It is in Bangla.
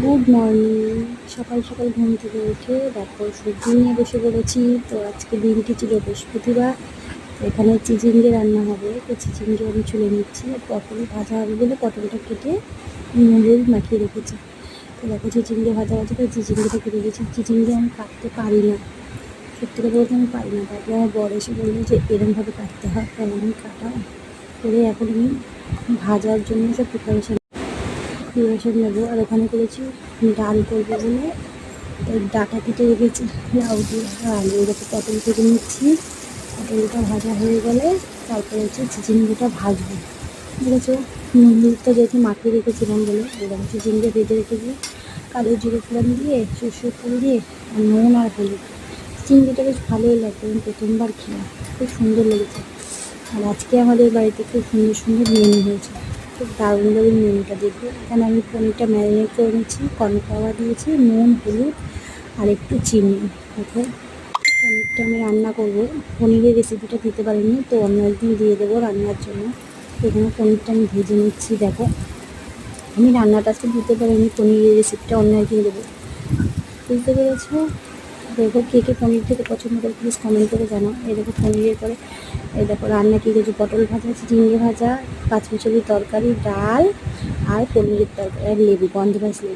Good morning. সকাল সকাল ঘুম থেকে উঠে তারপর সবজি নিয়ে বসে পড়েছি। তো আজকে দিনটি ছিল বৃহস্পতিবার। তো এখানে চিচিঙ্গে রান্না হবে, তো চিচিঙ্গে আমি ছুলে নিচ্ছি। পটল ভাজা হবে বলে পটলটা কেটে নুন মাখিয়ে রেখেছি। তো দেখো চিচিঙ্গে ভাজা আছে, তো চিচিঙ্গেটা কেটে রেখেছি। চিচিঙ্গে আমি কাটতে পারি না, সত্যি কথা বলতে আমি পারি না। তারপরে আমার বর এসে বললো যে এরমভাবে কাটতে হয়, তাহলে আমি কাটা করে এখন আমি ভাজার জন্য সব প্রিপারেশান নেবো। আর ওখানে করেছি ডাল করবো বলে ডাটা কেটে রেখেছি লাউ দিয়ে আলু। এরকম পটল কেটে নিচ্ছি। পটলটা ভাজা হয়ে গেলে তারপরে হচ্ছে চিচিঙ্গিটা ভাজবো। বুঝেছো, নুনটা যেহেতু মাখিয়ে রেখেছিলাম বলে এরকম চিচিঙ্গে ভেজে রেখেছি কালো জিরে ফোড়ন দিয়ে, সর্ষের তেল দিয়ে, আর নুন আর হলুদ। চিচিঙ্গিটা বেশ ভালোই লাগবে, আমি প্রথমবার খেলাম, খুব সুন্দর লেগেছে। আর আজকে আমাদের বাড়িতে খুব সুন্দর সুন্দর মেনু হয়েছে, খুব দারুণ দারুণ মেনুটা দেখবো। এখানে আমি পনিরটা ম্যারিনেট করে নিচ্ছি, কর্নফ্লাওয়ার দিয়েছি, নুন হলুদ আর একটু চিনি। ওকে, পনিরটা আমি রান্না করবো। পনিরের রেসিপিটা দিতে পারিনি, তো অন্য একদিন দিয়ে দেবো রান্নার জন্য। এখানে পনিরটা আমি ভেজে নিচ্ছি। দেখো, আমি রান্নাটা আজকে দিতে পারিনি, পনিরের রেসিপিটা অন্য একদিন দেবো। বুঝতে পেরেছো? দেখো কে কে পনির খেতে পছন্দ করে প্লিজ কমেন্ট করে জানাও। এই দেখো পনিরের পরে এই দেখো রান্না কী করেছি, পটল ভাজা, চিচিঙ্গে ভাজা, পাঁচমিশালি তরকারি, ডাল আর পনিরের তরকারি আর লেবু, গন্ধরাজ লেবু।